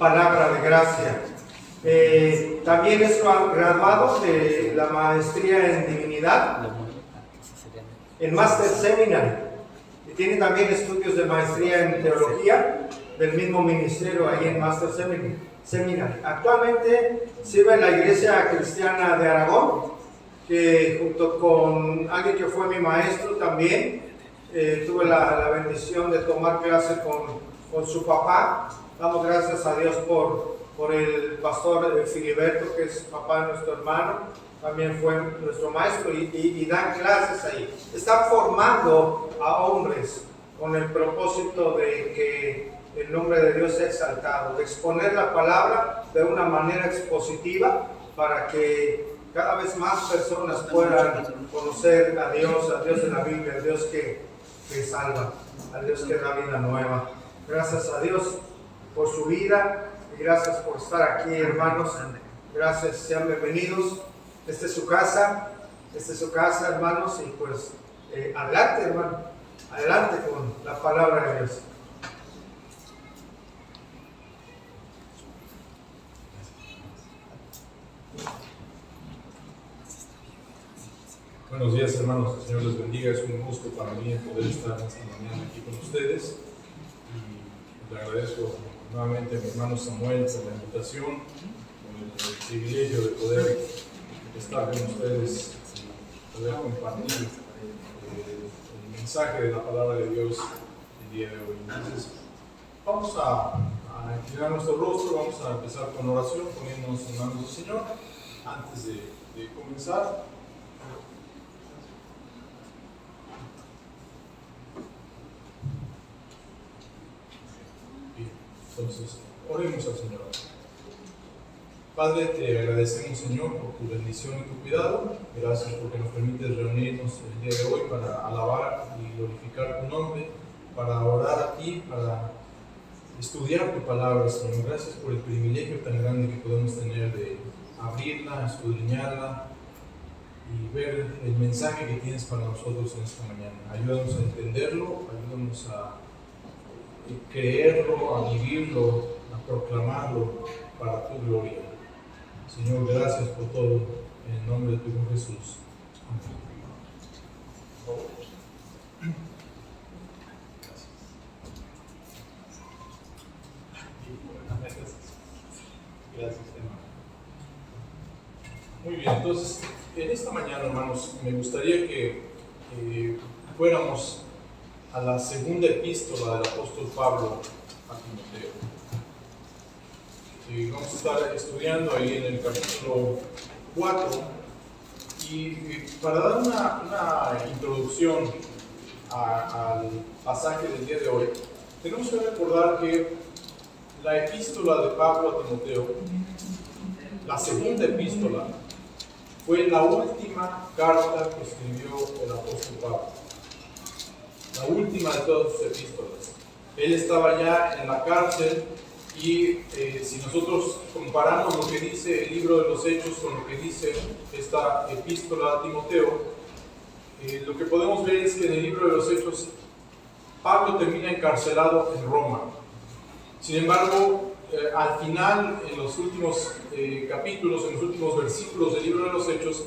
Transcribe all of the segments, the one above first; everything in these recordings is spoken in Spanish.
palabra de gracia. También es graduado de la maestría en divinidad, en Master Seminary, y tiene también estudios de maestría en teología del mismo ministerio ahí en Master Seminary. Actualmente sirve en la Iglesia Cristiana de Aragón, que junto con alguien que fue mi maestro también, tuve la bendición de tomar clase con su papá. Damos gracias a Dios por el pastor Filiberto, que es papá de nuestro hermano, también fue nuestro maestro y dan clases ahí. Están formando a hombres con el propósito de que el nombre de Dios sea exaltado, de exponer la palabra de una manera expositiva para que cada vez más personas puedan conocer a Dios de la Biblia, al Dios que salva, al Dios que da vida nueva. Gracias a Dios por su vida y gracias por estar aquí, hermanos. Gracias, sean bienvenidos. Esta es su casa, hermanos, y pues adelante, hermano, adelante con la palabra de Dios. Buenos días, hermanos, que el Señor les bendiga. Es un gusto para mí poder estar esta mañana aquí con ustedes y le agradezco nuevamente a mi hermano Samuel por la invitación, por el privilegio de poder estar con ustedes y poder compartir el mensaje de la palabra de Dios el día de hoy. Entonces, vamos a inclinar nuestro rostro, vamos a empezar con oración, poniéndonos en manos del Señor. Antes de comenzar, entonces, oremos al Señor. Padre, te agradecemos, Señor, por tu bendición y tu cuidado. Gracias porque nos permites reunirnos el día de hoy para alabar y glorificar tu nombre, para orar a ti, para estudiar tu palabra, Señor. Gracias por el privilegio tan grande que podemos tener de abrirla, escudriñarla y ver el mensaje que tienes para nosotros en esta mañana. Ayúdanos a entenderlo, ayúdanos a creerlo, a vivirlo, a proclamarlo para tu gloria. Señor, gracias por todo, en el nombre de tu Hijo Jesús. Amén. Gracias, hermano. Muy bien, entonces, en esta mañana, hermanos, me gustaría que fuéramos a la segunda epístola del apóstol Pablo a Timoteo. Vamos a estar estudiando ahí en el capítulo 4 y para dar una introducción al pasaje del día de hoy, tenemos que recordar que la epístola de Pablo a Timoteo, la segunda epístola, fue la última carta que escribió el apóstol Pablo. La última de todas sus epístolas. Él estaba ya en la cárcel y si nosotros comparamos lo que dice el libro de los Hechos con lo que dice esta epístola a Timoteo, lo que podemos ver es que en el libro de los Hechos Pablo termina encarcelado en Roma. Sin embargo, al final, en los últimos capítulos, en los últimos versículos del libro de los Hechos,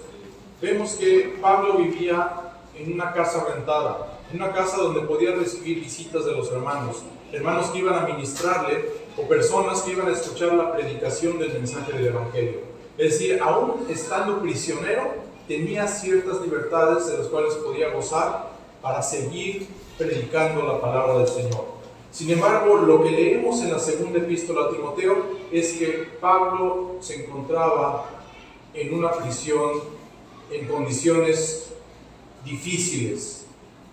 vemos que Pablo vivía en una casa rentada, en una casa donde podía recibir visitas de los hermanos que iban a ministrarle o personas que iban a escuchar la predicación del mensaje del Evangelio. Es decir, aún estando prisionero, tenía ciertas libertades de las cuales podía gozar para seguir predicando la palabra del Señor. Sin embargo, lo que leemos en la segunda epístola a Timoteo es que Pablo se encontraba en una prisión en condiciones difíciles.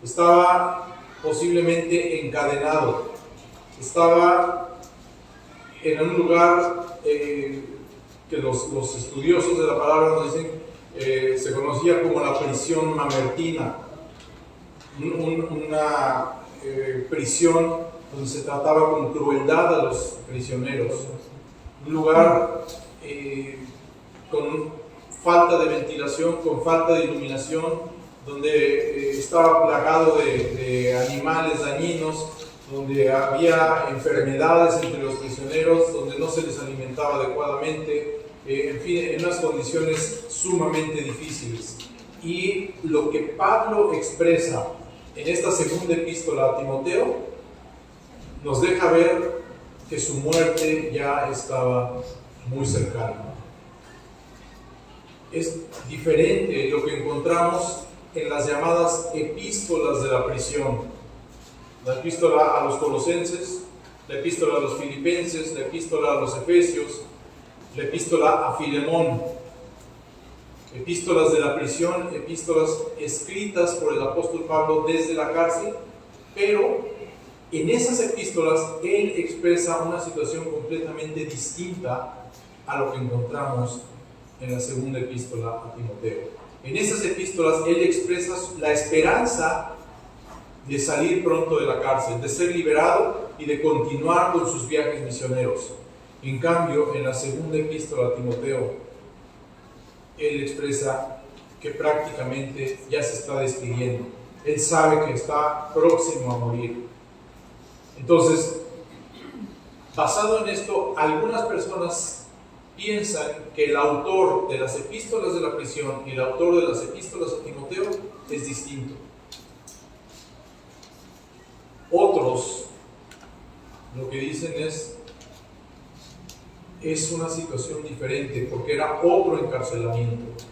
Estaba posiblemente encadenado, estaba en un lugar que los estudiosos de la palabra nos dicen se conocía como la prisión mamertina, una prisión donde se trataba con crueldad a los prisioneros, un lugar con falta de ventilación, con falta de iluminación, donde estaba plagado de animales dañinos, donde había enfermedades entre los prisioneros, donde no se les alimentaba adecuadamente, en fin, en unas condiciones sumamente difíciles. Y lo que Pablo expresa en esta segunda epístola a Timoteo nos deja ver que su muerte ya estaba muy cercana. Es diferente lo que encontramos en las llamadas epístolas de la prisión. La epístola a los Colosenses, la epístola a los Filipenses, la epístola a los Efesios, la epístola a Filemón. Epístolas de la prisión, epístolas escritas por el apóstol Pablo desde la cárcel, pero en esas epístolas él expresa una situación completamente distinta a lo que encontramos en la segunda epístola a Timoteo. En esas epístolas él expresa la esperanza de salir pronto de la cárcel, de ser liberado y de continuar con sus viajes misioneros. En cambio, en la segunda epístola a Timoteo, él expresa que prácticamente ya se está despidiendo. Él sabe que está próximo a morir. Entonces, basado en esto, algunas personas piensan que el autor de las epístolas de la prisión y el autor de las epístolas a Timoteo es distinto. Otros lo que dicen es una situación diferente, porque era otro encarcelamiento.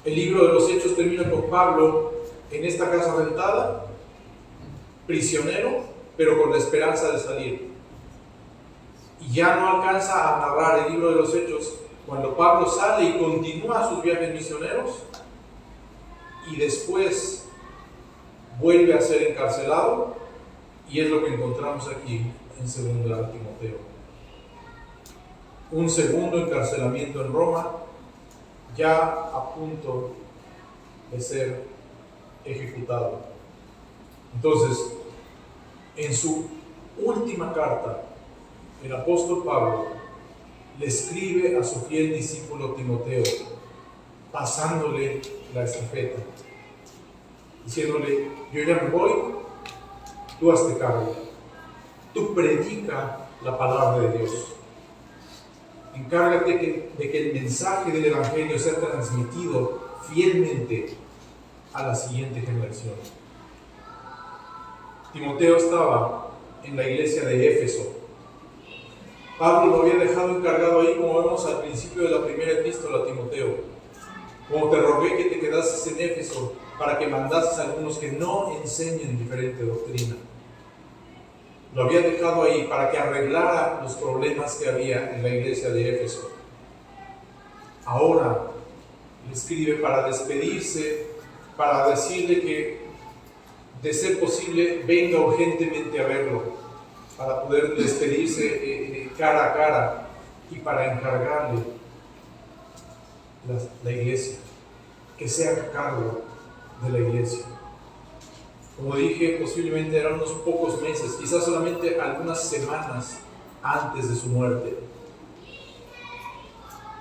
El libro de los Hechos termina con Pablo en esta casa rentada, prisionero, pero con la esperanza de salir. Y ya no alcanza a narrar el libro de los Hechos cuando Pablo sale y continúa sus viajes misioneros, y después vuelve a ser encarcelado, y es lo que encontramos aquí en 2 Timoteo. Un segundo encarcelamiento en Roma, ya a punto de ser ejecutado. Entonces, en su última carta, el apóstol Pablo le escribe a su fiel discípulo Timoteo, pasándole la estafeta, diciéndole: yo ya me voy, tú hazte cargo, tú predica la palabra de Dios. Encárgate de que el mensaje del Evangelio sea transmitido fielmente a la siguiente generación. Timoteo estaba en la iglesia de Éfeso. Pablo lo había dejado encargado ahí, como vemos al principio de la primera epístola a Timoteo. Como te rogué que te quedases en Éfeso para que mandases a algunos que no enseñen diferente doctrina. Lo había dejado ahí para que arreglara los problemas que había en la iglesia de Éfeso. Ahora le escribe para despedirse, para decirle que, de ser posible, venga urgentemente a verlo, para poder despedirse cara a cara y para encargarle la iglesia, que sea a cargo de la iglesia. Como dije, posiblemente eran unos pocos meses, quizás solamente algunas semanas antes de su muerte.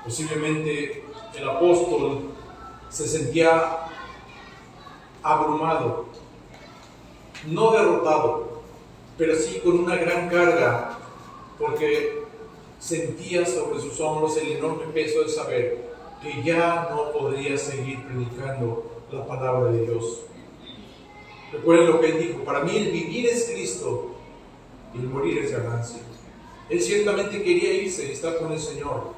Posiblemente el apóstol se sentía abrumado, no derrotado, pero sí con una gran carga, porque sentía sobre sus hombros el enorme peso de saber que ya no podría seguir predicando la palabra de Dios. Recuerden lo que él dijo: para mí el vivir es Cristo y el morir es ganancia. Él ciertamente quería irse y estar con el Señor,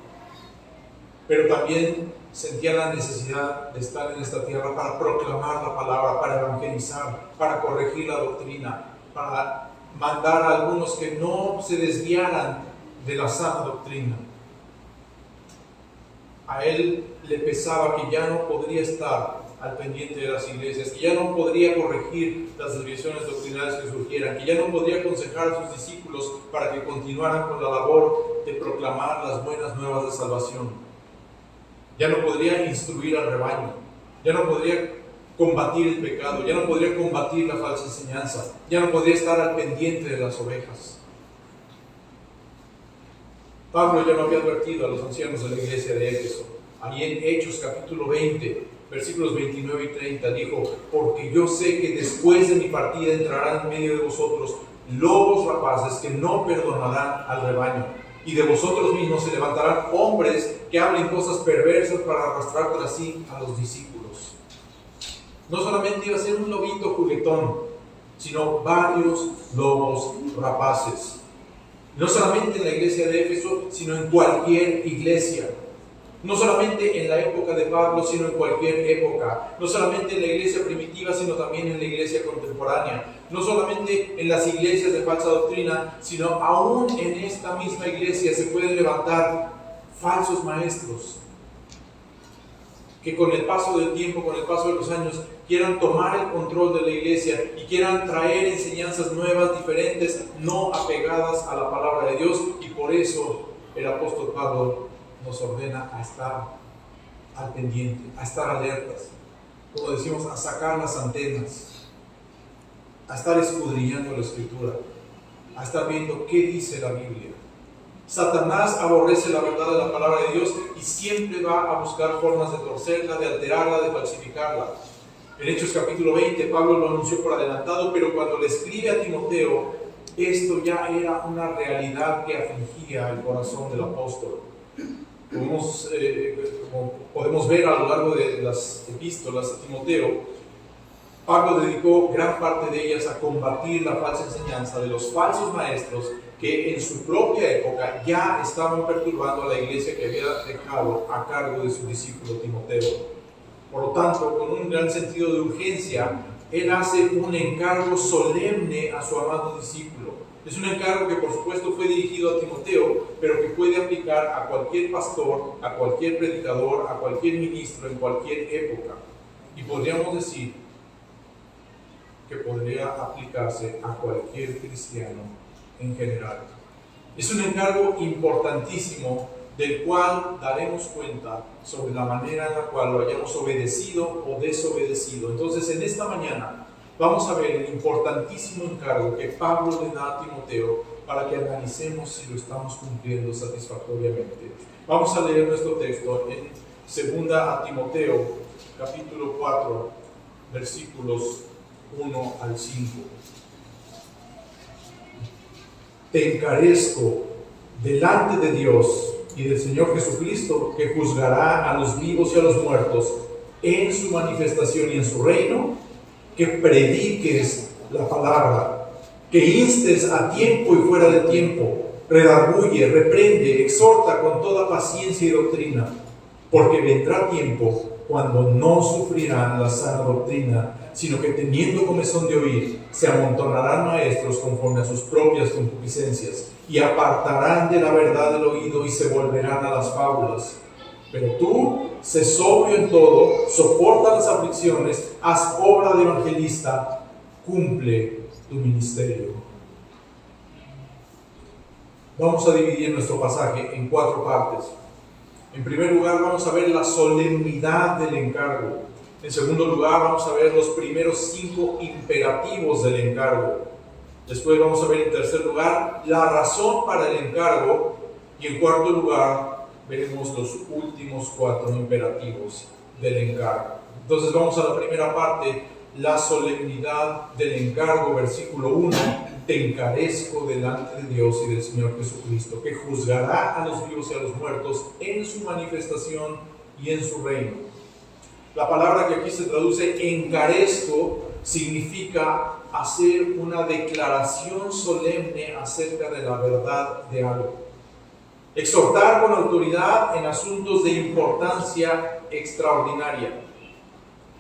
pero también sentía la necesidad de estar en esta tierra para proclamar la palabra, para evangelizar, para corregir la doctrina, para mandar a algunos que no se desviaran de la sana doctrina. A él le pesaba que ya no podría estar al pendiente de las iglesias, que ya no podría corregir las desviaciones doctrinales que surgieran, que ya no podría aconsejar a sus discípulos para que continuaran con la labor de proclamar las buenas nuevas de salvación. Ya no podría instruir al rebaño, ya no podría combatir el pecado, ya no podría combatir la falsa enseñanza, ya no podría estar al pendiente de las ovejas. Pablo ya lo había advertido a los ancianos de la iglesia de Éfeso. Allí en Hechos capítulo 20, versículos 29 y 30, dijo: porque yo sé que después de mi partida entrarán en medio de vosotros lobos rapaces que no perdonarán al rebaño. Y de vosotros mismos se levantarán hombres que hablen cosas perversas para arrastrar tras sí a los discípulos. No solamente iba a ser un lobito juguetón, sino varios lobos rapaces. No solamente en la iglesia de Éfeso, sino en cualquier iglesia. No solamente en la época de Pablo, sino en cualquier época. No solamente en la iglesia primitiva, sino también en la iglesia contemporánea. No solamente en las iglesias de falsa doctrina, sino aún en esta misma iglesia se pueden levantar falsos maestros que con el paso del tiempo, con el paso de los años, quieran tomar el control de la iglesia y quieran traer enseñanzas nuevas, diferentes, no apegadas a la palabra de Dios. Y por eso el apóstol Pablo nos ordena a estar al pendiente, a estar alertas, como decimos, a sacar las antenas, a estar escudriñando la Escritura, a estar viendo qué dice la Biblia. Satanás aborrece la verdad de la palabra de Dios y siempre va a buscar formas de torcerla, de alterarla, de falsificarla. En Hechos capítulo 20, Pablo lo anunció por adelantado, pero cuando le escribe a Timoteo, esto ya era una realidad que afligía el corazón del apóstol. Como podemos ver a lo largo de las epístolas a Timoteo, Pablo dedicó gran parte de ellas a combatir la falsa enseñanza de los falsos maestros que en su propia época ya estaban perturbando a la iglesia que había dejado a cargo de su discípulo Timoteo. Por lo tanto, con un gran sentido de urgencia, él hace un encargo solemne a su amado discípulo. Es un encargo que por supuesto fue dirigido a Timoteo, pero que puede aplicar a cualquier pastor, a cualquier predicador, a cualquier ministro en cualquier época. Y podríamos decir que podría aplicarse a cualquier cristiano en general. Es un encargo importantísimo del cual daremos cuenta sobre la manera en la cual lo hayamos obedecido o desobedecido. Entonces, en esta mañana vamos a ver el importantísimo encargo que Pablo le da a Timoteo para que analicemos si lo estamos cumpliendo satisfactoriamente. Vamos a leer nuestro texto en 2 Timoteo, capítulo 4, versículos 1 al 5. Te encarezco delante de Dios y del Señor Jesucristo, que juzgará a los vivos y a los muertos en su manifestación y en su reino, que prediques la palabra, que instes a tiempo y fuera de tiempo, redarguye, reprende, exhorta con toda paciencia y doctrina, porque vendrá tiempo cuando no sufrirán la sana doctrina, sino que teniendo comezón de oír, se amontonarán maestros conforme a sus propias concupiscencias, y apartarán de la verdad el oído y se volverán a las fábulas. Pero tú, sé sobrio en todo, soporta las aflicciones, haz obra de evangelista, cumple tu ministerio. Vamos a dividir nuestro pasaje en 4 partes. En primer lugar, vamos a ver la solemnidad del encargo. En segundo lugar, vamos a ver los primeros 5 imperativos del encargo. Después vamos a ver en tercer lugar la razón para el encargo. Y en cuarto lugar, veremos los últimos 4 imperativos del encargo. Entonces vamos a la primera parte, la solemnidad del encargo, versículo 1. Te encarezco delante de Dios y del Señor Jesucristo, que juzgará a los vivos y a los muertos en su manifestación y en su reino. La palabra que aquí se traduce encarezco significa hacer una declaración solemne acerca de la verdad de algo. Exhortar con autoridad en asuntos de importancia extraordinaria.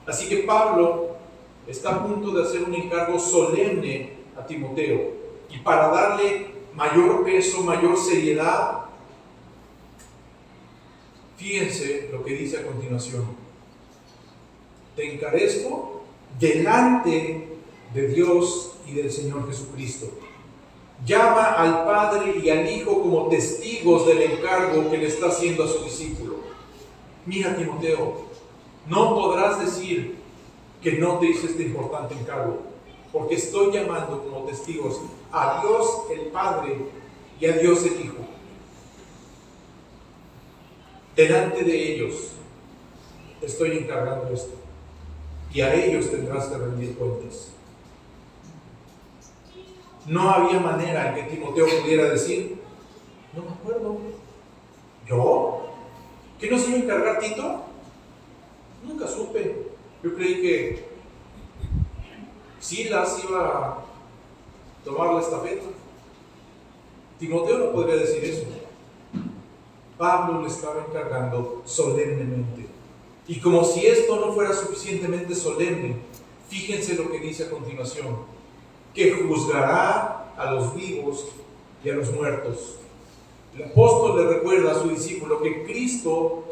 Así que Pablo está a punto de hacer un encargo solemne a Timoteo, y para darle mayor peso, mayor seriedad, fíjense lo que dice a continuación: te encarezco delante de Dios y del Señor Jesucristo. Llama al Padre y al Hijo como testigos del encargo que le está haciendo a su discípulo. Mira, Timoteo, no podrás decir que no te hice este importante encargo, porque estoy llamando como testigos a Dios el Padre y a Dios el Hijo. Delante de ellos te estoy encargando esto, y a ellos tendrás que rendir cuentas. no había manera en que Timoteo pudiera decir, no me acuerdo. ¿Yo? ¿Qué nos iba a encargar Tito? Nunca supe. Yo creí que Silas iba a tomar la estafeta. Timoteo no podría decir eso. Pablo le estaba encargando solemnemente. Y como si esto no fuera suficientemente solemne, fíjense lo que dice a continuación: que juzgará a los vivos y a los muertos. El apóstol le recuerda a su discípulo que Cristo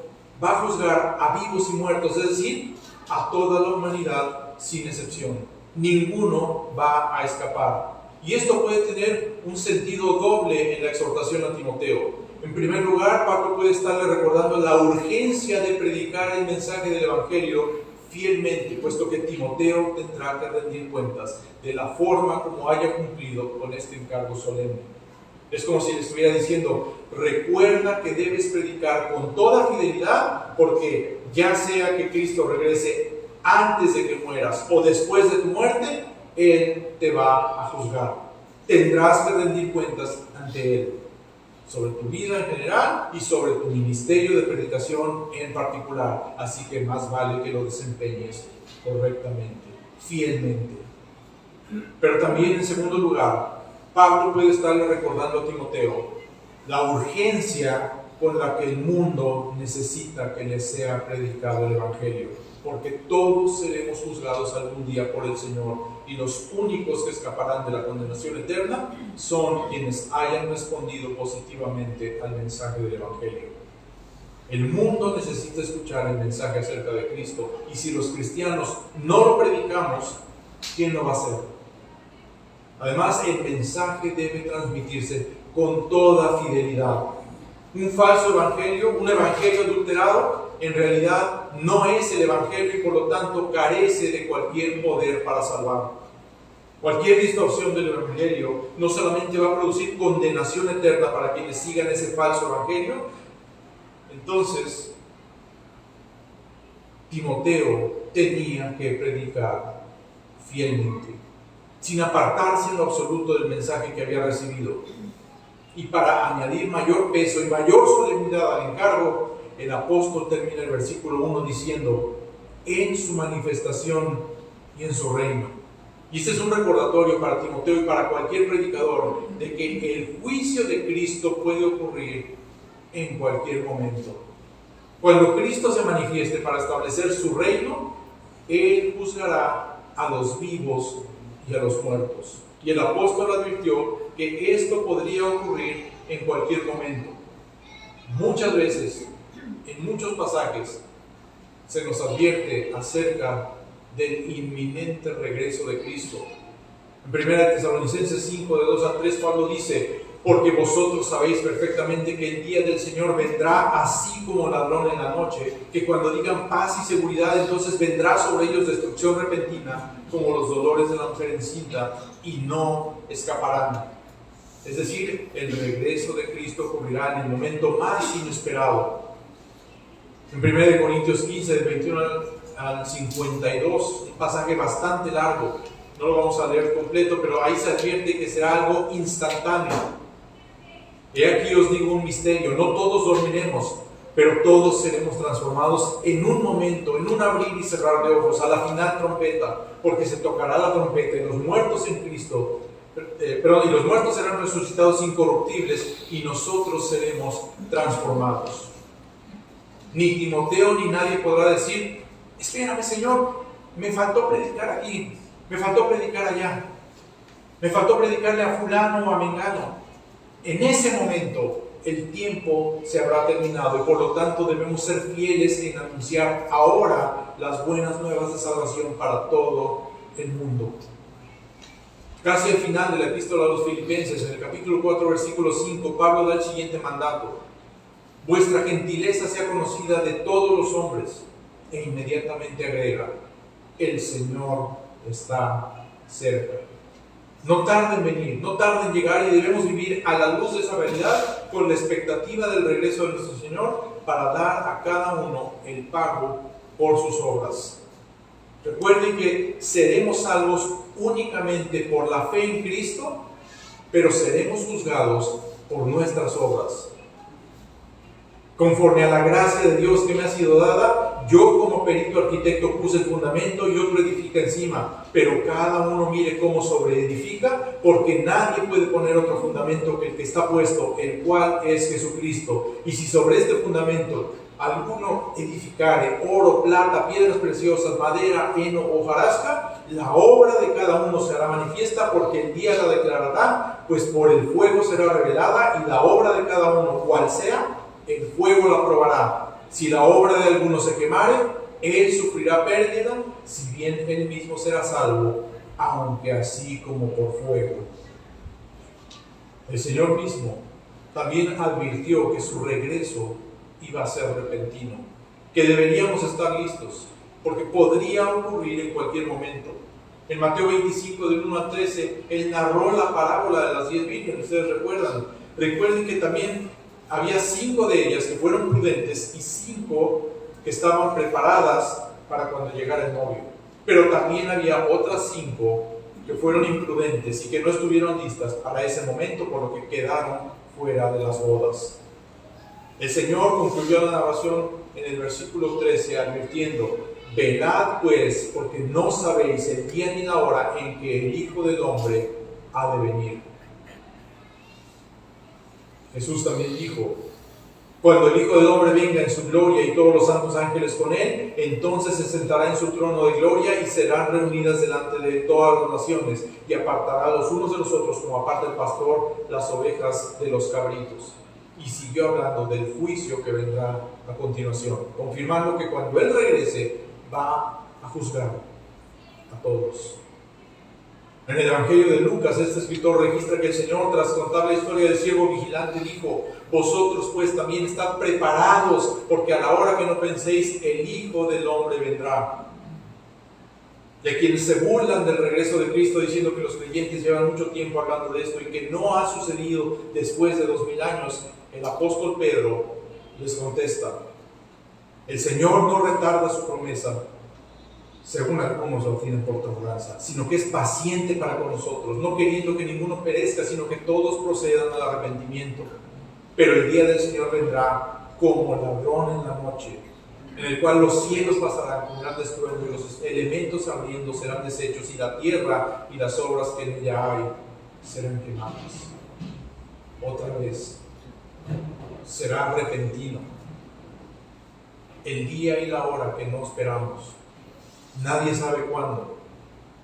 va a juzgar a vivos y muertos, es decir, a toda la humanidad sin excepción. Ninguno va a escapar. Y esto puede tener un sentido doble en la exhortación a Timoteo. En primer lugar, Pablo puede estarle recordando la urgencia de predicar el mensaje del Evangelio fielmente, puesto que Timoteo tendrá que rendir cuentas de la forma como haya cumplido con este encargo solemne. Es como si le estuviera diciendo: recuerda que debes predicar con toda fidelidad, porque ya sea que Cristo regrese antes de que mueras o después de tu muerte, Él te va a juzgar. Tendrás que rendir cuentas ante Él, sobre tu vida en general y sobre tu ministerio de predicación en particular. Así que más vale que lo desempeñes correctamente, fielmente. Pero también, en segundo lugar, Pablo puede estarle recordando a Timoteo la urgencia con la que el mundo necesita que le sea predicado el Evangelio, porque todos seremos juzgados algún día por el Señor, y los únicos que escaparán de la condenación eterna son quienes hayan respondido positivamente al mensaje del Evangelio. El mundo necesita escuchar el mensaje acerca de Cristo, y si los cristianos no lo predicamos, ¿quién lo va a hacer? Además, el mensaje debe transmitirse con toda fidelidad. Un falso evangelio, un evangelio adulterado, en realidad no es el evangelio y por lo tanto carece de cualquier poder para salvar. Cualquier distorsión del evangelio no solamente va a producir condenación eterna para quienes sigan ese falso evangelio. Entonces, Timoteo tenía que predicar fielmente, sin apartarse en lo absoluto del mensaje que había recibido. Y para añadir mayor peso y mayor solemnidad al encargo, el apóstol termina el versículo 1 diciendo: en su manifestación y en su reino. Y este es un recordatorio para Timoteo y para cualquier predicador de que el juicio de Cristo puede ocurrir en cualquier momento. Cuando Cristo se manifieste para establecer su reino, Él juzgará a los vivos y a los muertos. Y el apóstol advirtió que esto podría ocurrir en cualquier momento. Muchas veces, en muchos pasajes, se nos advierte acerca del inminente regreso de Cristo. En 1 Tesalonicenses 5, de 2 a 3, Pablo dice: porque vosotros sabéis perfectamente que el día del Señor vendrá así como ladrón en la noche, que cuando digan paz y seguridad, entonces vendrá sobre ellos destrucción repentina, como los dolores de la mujer encinta, y no escaparán. Es decir, el regreso de Cristo ocurrirá en el momento más inesperado. En 1 Corintios 15, del 21 al 52, un pasaje bastante largo, no lo vamos a leer completo, pero ahí se advierte que será algo instantáneo. He aquí os digo un misterio: no todos dormiremos, pero todos seremos transformados en un momento, en un abrir y cerrar de ojos, a la final trompeta, porque se tocará la trompeta y los muertos en Cristo, y los muertos serán resucitados incorruptibles y nosotros seremos transformados. Ni Timoteo ni nadie podrá decir: espérame, Señor, me faltó predicar aquí, me faltó predicar allá, me faltó predicarle a fulano o a mengano. En ese momento el tiempo se habrá terminado y por lo tanto debemos ser fieles en anunciar ahora las buenas nuevas de salvación para todo el mundo. Casi al final de la epístola a los Filipenses, en el capítulo 4, versículo 5, Pablo da el siguiente mandato: vuestra gentileza sea conocida de todos los hombres, e inmediatamente agrega: el Señor está cerca. No tarda en venir, no tarda en llegar, y debemos vivir a la luz de esa realidad con la expectativa del regreso de nuestro Señor para dar a cada uno el pago por sus obras. Recuerden que seremos salvos únicamente por la fe en Cristo pero seremos juzgados por nuestras obras. Conforme a la gracia de Dios que me ha sido dada, yo como perito arquitecto puse el fundamento y otro edifica encima, pero cada uno mire cómo sobreedifica, porque nadie puede poner otro fundamento que el que está puesto, el cual es Jesucristo. Y si sobre este fundamento alguno edificare oro, plata, piedras preciosas, madera, heno o hojarasca, la obra de cada uno se hará manifiesta, porque el día la declarará, pues por el fuego será revelada, y la obra de cada uno, cual sea, el fuego la probará. Si la obra de alguno se quemare, él sufrirá pérdida, si bien él mismo será salvo, aunque así como por fuego. El Señor mismo también advirtió que su regreso iba a ser repentino, que deberíamos estar listos, porque podría ocurrir en cualquier momento. En Mateo 25, del 1 al 13, Él narró la parábola de las 10 vírgenes, ustedes recuerdan. Recuerden que también había 5 de ellas que fueron prudentes y 5 que estaban preparadas para cuando llegara el novio. Pero también había otras 5 que fueron imprudentes y que no estuvieron listas para ese momento, por lo que quedaron fuera de las bodas. El Señor concluyó la narración en el versículo 13 advirtiendo: velad pues, porque no sabéis el día ni la hora en que el Hijo del Hombre ha de venir. Jesús también dijo: cuando el Hijo del Hombre venga en su gloria y todos los santos ángeles con él, entonces se sentará en su trono de gloria y serán reunidas delante de todas las naciones, y apartará los unos de los otros, como aparta el pastor las ovejas de los cabritos. Y siguió hablando del juicio que vendrá a continuación, confirmando que cuando Él regrese va a juzgar a todos. En el Evangelio de Lucas, este escritor registra que el Señor, tras contar la historia del siervo vigilante, dijo: vosotros pues también estad preparados, porque a la hora que no penséis, el Hijo del Hombre vendrá. Y a quienes se burlan del regreso de Cristo, diciendo que los creyentes llevan mucho tiempo hablando de esto y que no ha sucedido después de 2000 años, el apóstol Pedro les contesta: el Señor no retarda su promesa, según algunos lo tienen por tardanza, sino que es paciente para con nosotros, no queriendo que ninguno perezca, sino que todos procedan al arrepentimiento. Pero el día del Señor vendrá como ladrón en la noche, en el cual los cielos pasarán con gran estruendo y los elementos ardiendo serán deshechos, y la tierra y las obras que en ella hay serán quemadas. Otra vez, será repentino, el día y la hora que no esperamos. Nadie sabe cuándo.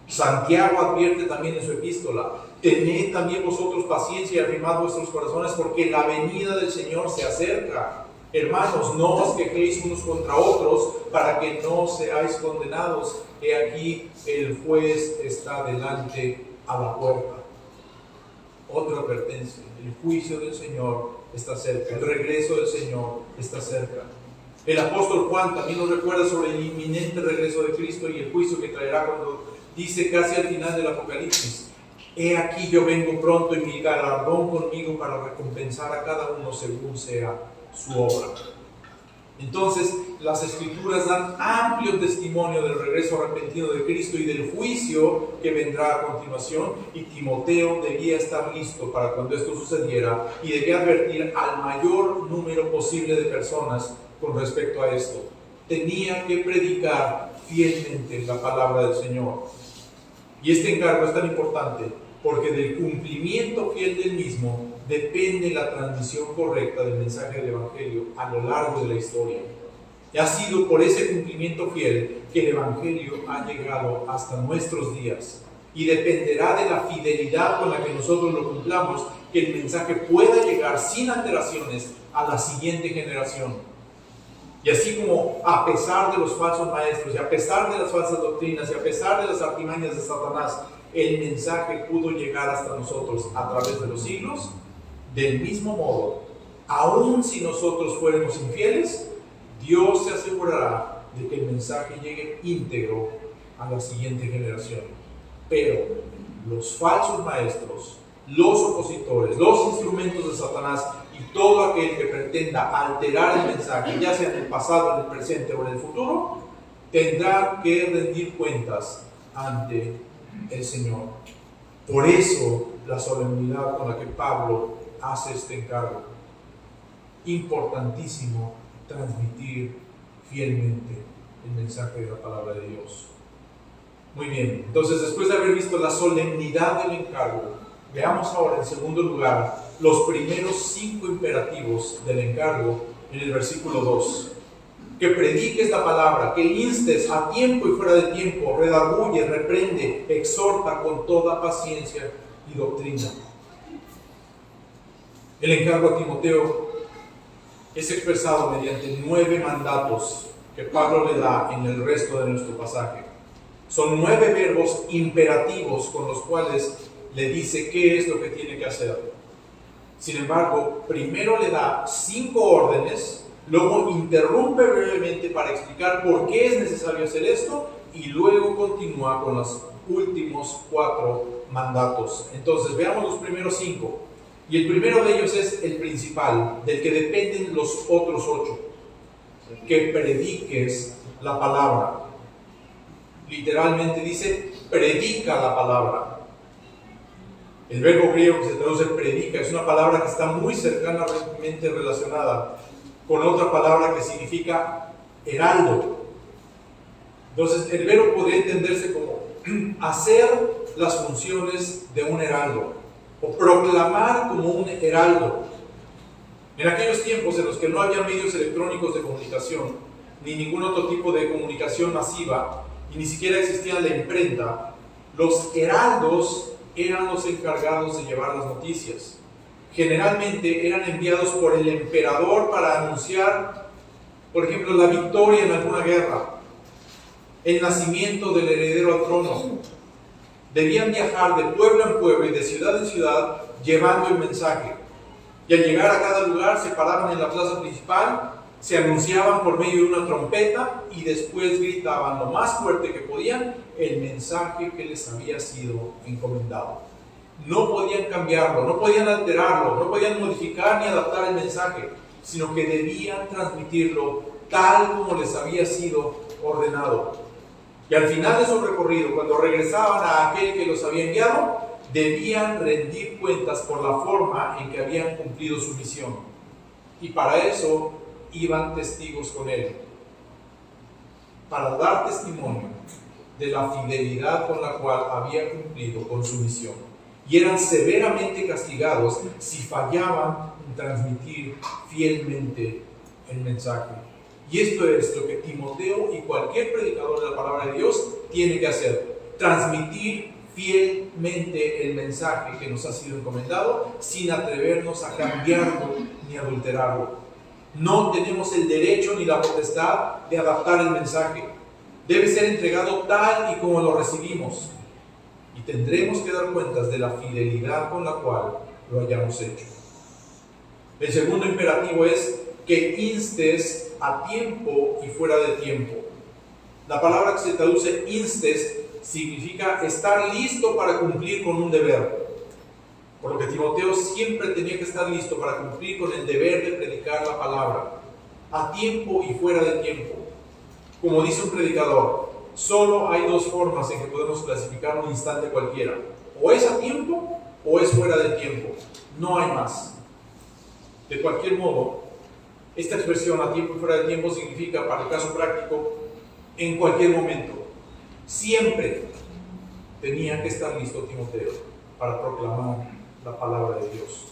Santiago advierte también en su epístola: tened también vosotros paciencia y arrimad vuestros corazones, porque la venida del Señor se acerca. Hermanos, no os quejéis unos contra otros, para que no seáis condenados. He aquí, el juez está delante a la puerta. Otra advertencia: el juicio del Señor está cerca, el regreso del Señor está cerca. El apóstol Juan también nos recuerda sobre el inminente regreso de Cristo y el juicio que traerá, cuando dice casi al final del Apocalipsis: he aquí yo vengo pronto, y mi galardón conmigo para recompensar a cada uno según sea su obra. Entonces, las Escrituras dan amplio testimonio del regreso repentino de Cristo y del juicio que vendrá a continuación, y Timoteo debía estar listo para cuando esto sucediera y debía advertir al mayor número posible de personas con respecto a esto. Tenía que predicar fielmente la palabra del Señor. Y este encargo es tan importante porque del cumplimiento fiel del mismo depende la transmisión correcta del mensaje del Evangelio a lo largo de la historia. Y ha sido por ese cumplimiento fiel que el Evangelio ha llegado hasta nuestros días. Y dependerá de la fidelidad con la que nosotros lo cumplamos que el mensaje pueda llegar sin alteraciones a la siguiente generación. Y así como a pesar de los falsos maestros, y a pesar de las falsas doctrinas, y a pesar de las artimañas de Satanás, el mensaje pudo llegar hasta nosotros a través de los siglos, del mismo modo, aun si nosotros fuéramos infieles, Dios se asegurará de que el mensaje llegue íntegro a la siguiente generación. Pero los falsos maestros, los opositores, los instrumentos de Satanás y todo aquel que pretenda alterar el mensaje, ya sea en el pasado, en el presente o en el futuro, tendrá que rendir cuentas ante el Señor. Por eso la solemnidad con la que Pablo hace este encargo. Importantísimo transmitir fielmente el mensaje de la palabra de Dios. Muy bien, entonces después de haber visto la solemnidad del encargo, veamos ahora en segundo lugar los primeros 5 imperativos del encargo en el versículo 2. Que prediques la palabra, que instes a tiempo y fuera de tiempo, redarguye, reprende, exhorta con toda paciencia y doctrina. El encargo a Timoteo es expresado mediante 9 mandatos que Pablo le da en el resto de nuestro pasaje. Son 9 verbos imperativos con los cuales le dice qué es lo que tiene que hacer. Sin embargo, primero le da 5 órdenes, luego interrumpe brevemente para explicar por qué es necesario hacer esto y luego continúa con los últimos 4 mandatos. Entonces, veamos los primeros 5. Y el primero de ellos es el principal, del que dependen los otros 8. Que prediques la palabra. Literalmente dice, predica la palabra. El verbo griego que se traduce predica es una palabra que está muy cercanamente relacionada con otra palabra que significa heraldo. Entonces, el verbo podría entenderse como hacer las funciones de un heraldo o proclamar como un heraldo. En aquellos tiempos en los que no había medios electrónicos de comunicación, ni ningún otro tipo de comunicación masiva, y ni siquiera existía la imprenta, los heraldos eran los encargados de llevar las noticias. Generalmente eran enviados por el emperador para anunciar, por ejemplo, la victoria en alguna guerra, el nacimiento del heredero al trono. Debían viajar de pueblo en pueblo y de ciudad en ciudad llevando el mensaje. Y al llegar a cada lugar se paraban en la plaza principal, se anunciaban por medio de una trompeta y después gritaban lo más fuerte que podían el mensaje que les había sido encomendado. No podían cambiarlo, no podían alterarlo, no podían modificar ni adaptar el mensaje, sino que debían transmitirlo tal como les había sido ordenado. Y al final de su recorrido, cuando regresaban a aquel que los había enviado, debían rendir cuentas por la forma en que habían cumplido su misión. Y para eso iban testigos con él, para dar testimonio de la fidelidad con la cual había cumplido con su misión. Y eran severamente castigados si fallaban en transmitir fielmente el mensaje. Y esto es lo que Timoteo y cualquier predicador de la palabra de Dios tiene que hacer: transmitir fielmente el mensaje que nos ha sido encomendado sin atrevernos a cambiarlo ni adulterarlo. No tenemos el derecho ni la potestad de adaptar el mensaje. Debe ser entregado tal y como lo recibimos. Y tendremos que dar cuentas de la fidelidad con la cual lo hayamos hecho. El segundo imperativo es que instes a tiempo y fuera de tiempo. La palabra que se traduce instes significa estar listo para cumplir con un deber. Por lo que Timoteo siempre tenía que estar listo para cumplir con el deber de predicar la palabra, a tiempo y fuera de tiempo. Como dice un predicador, solo hay 2 formas en que podemos clasificar un instante cualquiera: o es a tiempo o es fuera de tiempo. No hay más. De cualquier modo, esta expresión a tiempo y fuera de tiempo significa, para el caso práctico, en cualquier momento. Siempre tenía que estar listo Timoteo para proclamar la palabra de Dios.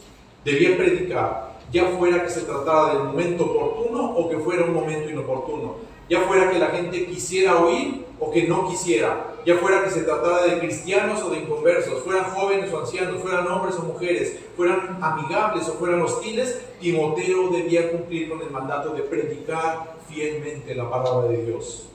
Debía predicar, ya fuera que se tratara del momento oportuno o que fuera un momento inoportuno, ya fuera que la gente quisiera oír o que no quisiera, ya fuera que se tratara de cristianos o de inconversos, fueran jóvenes o ancianos, fueran hombres o mujeres, fueran amigables o fueran hostiles. Timoteo debía cumplir con el mandato de predicar fielmente la palabra de Dios.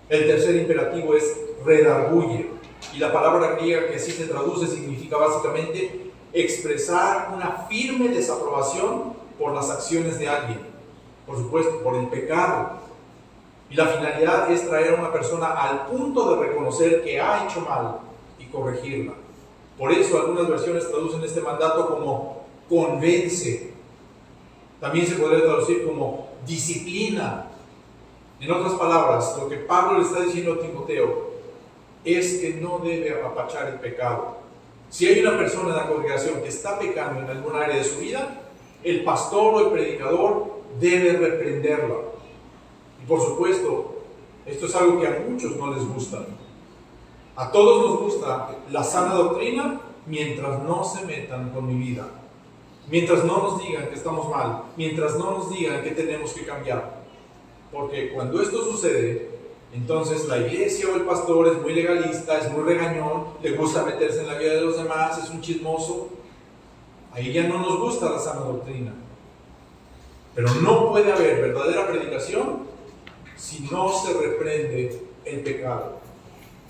El tercer imperativo es redarguye, y la palabra griega que así se traduce significa básicamente expresar una firme desaprobación por las acciones de alguien, por supuesto, por el pecado. Y la finalidad es traer a una persona al punto de reconocer que ha hecho mal y corregirla. Por eso algunas versiones traducen este mandato como convence. También se podría traducir como disciplina. En otras palabras, lo que Pablo le está diciendo a Timoteo es que no debe apapachar el pecado. Si hay una persona en la congregación que está pecando en algún área de su vida, el pastor o el predicador debe reprenderla. Y por supuesto, esto es algo que a muchos no les gusta. A todos nos gusta la sana doctrina mientras no se metan con mi vida. Mientras no nos digan que estamos mal, mientras no nos digan que tenemos que cambiar. Porque cuando esto sucede, entonces la iglesia o el pastor es muy legalista, es muy regañón, le gusta meterse en la vida de los demás, es un chismoso. Ahí ya no nos gusta la sana doctrina. Pero no puede haber verdadera predicación si no se reprende el pecado.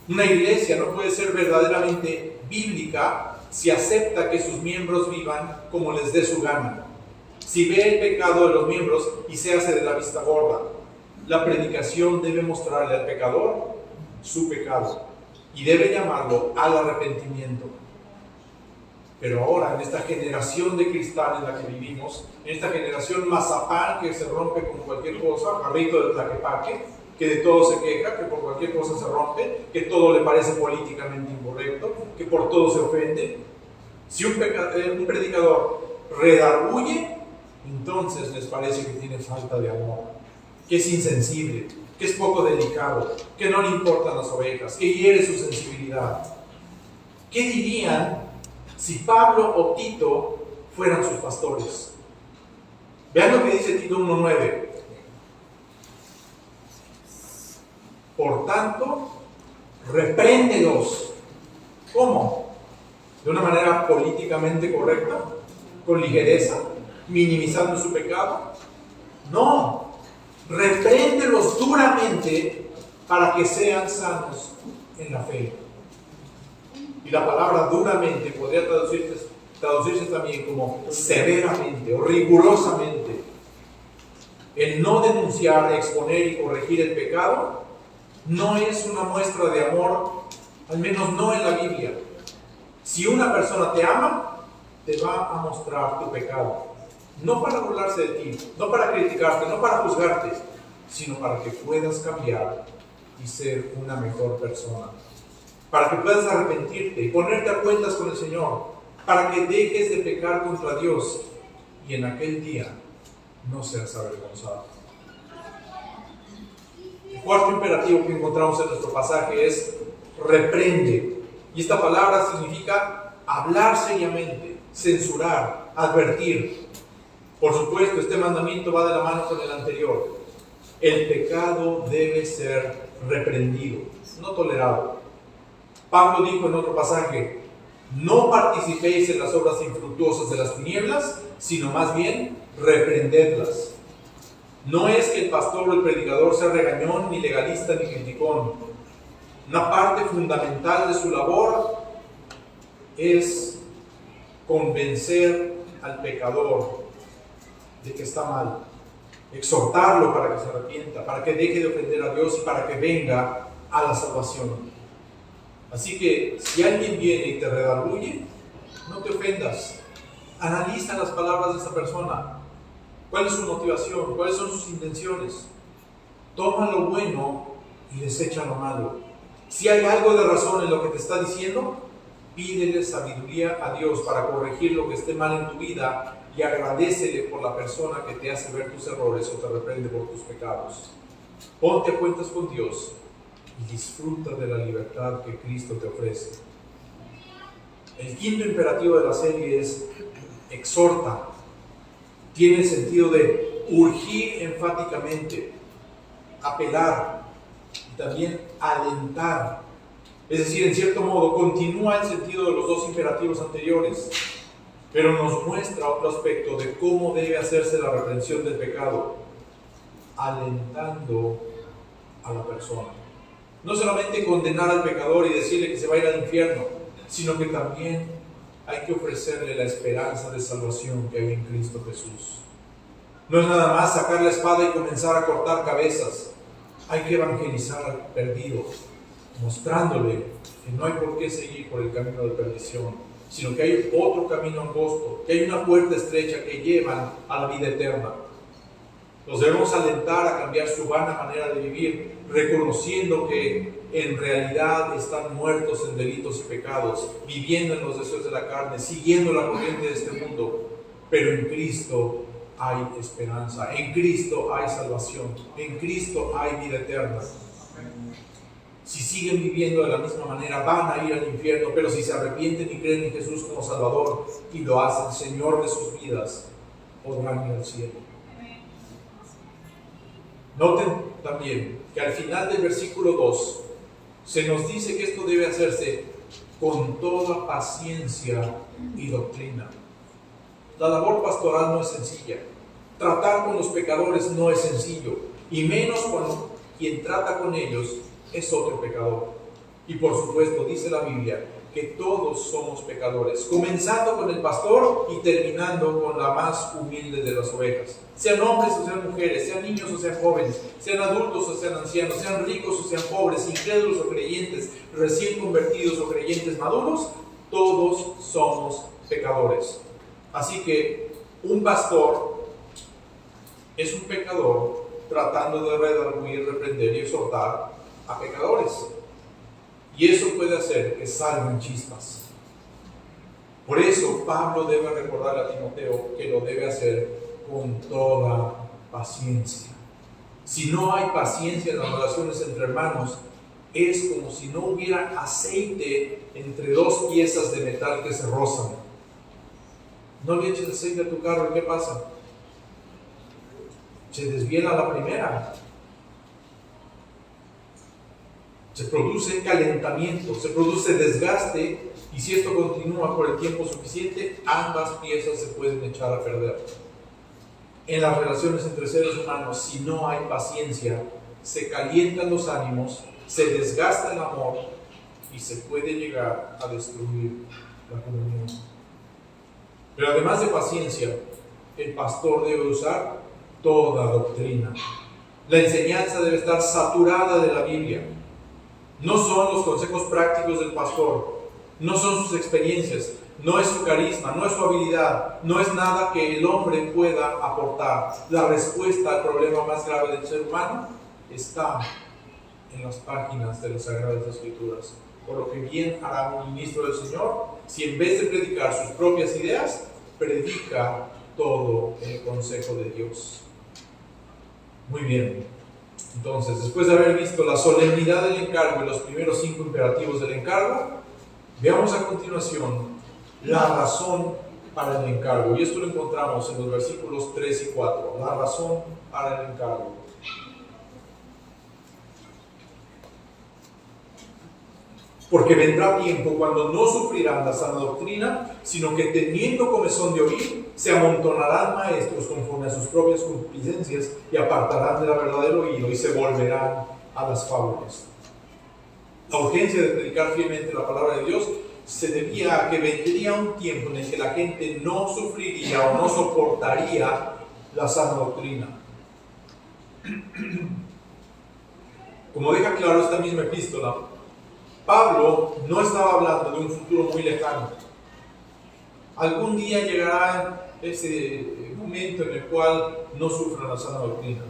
Una iglesia no puede ser verdaderamente bíblica si acepta que sus miembros vivan como les dé su gana. Si ve el pecado de los miembros y se hace de la vista gorda. La predicación debe mostrarle al pecador su pecado y debe llamarlo al arrepentimiento. Pero ahora, en esta generación de cristal en la que vivimos, en esta generación mazapán que se rompe con cualquier cosa, jarrito de Tlaquepaque, que de todo se queja, que por cualquier cosa se rompe, que todo le parece políticamente incorrecto, que por todo se ofende. Si un predicador redarguye, entonces les parece que tiene falta de amor, que es insensible, que es poco delicado, que no le importan las ovejas, que hiere su sensibilidad. ¿Qué dirían si Pablo o Tito fueran sus pastores? Vean lo que dice Tito 1:9. Por tanto, repréndelos. ¿Cómo? ¿De una manera políticamente correcta? ¿Con ligereza? ¿Minimizando su pecado? No. Repréndelos duramente para que sean sanos en la fe. Y la palabra duramente podría traducirse también como severamente o rigurosamente. El no denunciar, exponer y corregir el pecado no es una muestra de amor, al menos no en la Biblia. Si una persona te ama, te va a mostrar tu pecado. No para burlarse de ti, no para criticarte, no para juzgarte, sino para que puedas cambiar y ser una mejor persona. Para que puedas arrepentirte y ponerte a cuentas con el Señor, para que dejes de pecar contra Dios y en aquel día no seas avergonzado. El cuarto imperativo que encontramos en nuestro pasaje es reprende. Y esta palabra significa hablar seriamente, censurar, advertir. Por supuesto, este mandamiento va de la mano con el anterior. El pecado debe ser reprendido, no tolerado. Pablo dijo en otro pasaje: no participéis en las obras infructuosas de las tinieblas, sino más bien reprendedlas. No es que el pastor o el predicador sea regañón, ni legalista, ni criticón. Una parte fundamental de su labor es convencer al pecador de que está mal, exhortarlo para que se arrepienta, para que deje de ofender a Dios y para que venga a la salvación. Así que si alguien viene y te redarguye, no te ofendas. Analiza las palabras de esa persona. ¿Cuál es su motivación? ¿Cuáles son sus intenciones? Toma lo bueno y desecha lo malo. Si hay algo de razón en lo que te está diciendo, pídele sabiduría a Dios para corregir lo que esté mal en tu vida y agradécele por la persona que te hace ver tus errores o te reprende por tus pecados. Ponte a cuentas con Dios y disfruta de la libertad que Cristo te ofrece. El quinto imperativo de la serie es exhorta. Tiene el sentido de urgir enfáticamente, apelar y también alentar. Es decir, en cierto modo, continúa el sentido de los dos imperativos anteriores, pero nos muestra otro aspecto de cómo debe hacerse la reprensión del pecado, alentando a la persona. No solamente condenar al pecador y decirle que se va a ir al infierno, sino que también hay que ofrecerle la esperanza de salvación que hay en Cristo Jesús. No es nada más sacar la espada y comenzar a cortar cabezas. Hay que evangelizar al perdido, mostrándole que no hay por qué seguir por el camino de perdición, sino que hay otro camino angosto, que hay una puerta estrecha que lleva a la vida eterna. Los debemos alentar a cambiar su vana manera de vivir, reconociendo que en realidad están muertos en delitos y pecados, viviendo en los deseos de la carne, siguiendo la corriente de este mundo. Pero en Cristo hay esperanza, en Cristo hay salvación, en Cristo hay vida eterna. Si siguen viviendo de la misma manera, van a ir al infierno, pero si se arrepienten y creen en Jesús como Salvador y lo hacen Señor de sus vidas, podrán ir al cielo. Noten también que al final del versículo 2 se nos dice que esto debe hacerse con toda paciencia y doctrina. La labor pastoral no es sencilla. Tratar con los pecadores no es sencillo, y menos cuando quien trata con ellos es otro pecador. Y por supuesto, dice la Biblia que todos somos pecadores, comenzando con el pastor y terminando con la más humilde de las ovejas. Sean hombres o sean mujeres, sean niños o sean jóvenes, sean adultos o sean ancianos, sean ricos o sean pobres, incrédulos o creyentes, recién convertidos o creyentes maduros, todos somos pecadores. Así que un pastor es un pecador tratando de redarguir, reprender y exhortar a pecadores. Y eso puede hacer que salgan chispas. Por eso Pablo debe recordar a Timoteo que lo debe hacer con toda paciencia. Si no hay paciencia en las relaciones entre hermanos, es como si no hubiera aceite entre dos piezas de metal que se rozan. No le eches aceite a tu carro, ¿y qué pasa? Se desviela la primera. Se produce calentamiento, se produce desgaste, y si esto continúa por el tiempo suficiente, ambas piezas se pueden echar a perder. En las relaciones entre seres humanos, si no hay paciencia, se calientan los ánimos, se desgasta el amor y se puede llegar a destruir la comunión. Pero además de paciencia, el pastor debe usar toda doctrina. La enseñanza debe estar saturada de la Biblia. No son los consejos prácticos del pastor, no son sus experiencias, no es su carisma, no es su habilidad, no es nada que el hombre pueda aportar. La respuesta al problema más grave del ser humano está en las páginas de las Sagradas Escrituras. Por lo que bien hará un ministro del Señor si en vez de predicar sus propias ideas, predica todo el consejo de Dios. Muy bien. Entonces, después de haber visto la solemnidad del encargo y los primeros 5 imperativos del encargo, veamos a continuación la razón para el encargo. Y esto lo encontramos en los versículos 3 y 4. La razón para el encargo. Porque vendrá tiempo cuando no sufrirán la sana doctrina, sino que teniendo comezón de oír, se amontonarán maestros conforme a sus propias concupiscencias y apartarán de la verdad del oído y se volverán a las fábulas. La urgencia de predicar fielmente la palabra de Dios se debía a que vendría un tiempo en el que la gente no sufriría o no soportaría la sana doctrina. Como deja claro esta misma epístola, Pablo no estaba hablando de un futuro muy lejano. Algún día llegará ese momento en el cual no sufran la sana doctrina.